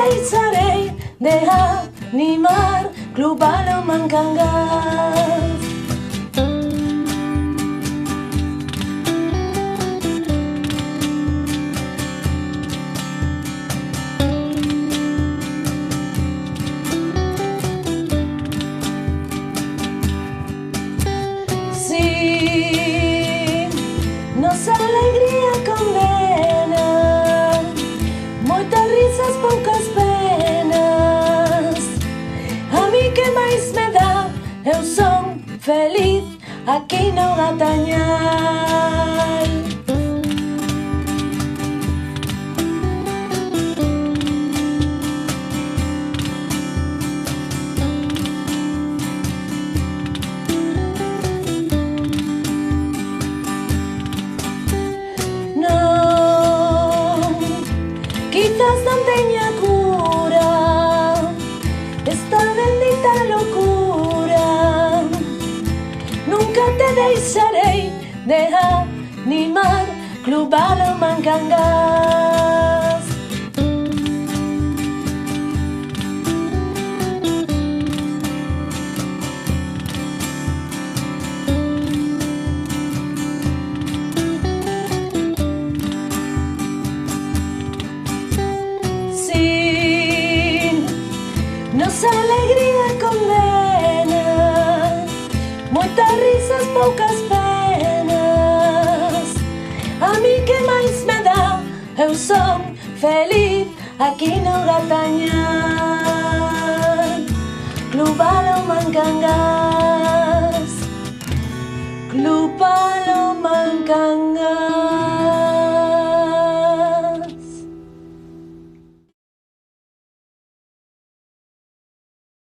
deixarei de animar Club Baló Mancangas. Si nosa alegría condena, moitas risas, poucas penas. A mí que máis me dá, eu son feliz aquí no Gatañal. Quizás non teña cura esta bendita locura. Nunca te deixarei de animar Club Baló Mancangas. Nosa alegría condena, moitas risas, poucas penas. A mí que máis me dá, eu son feliz aquí no Gatañal. Club Baló Mancangas, Club Baló Mancangas.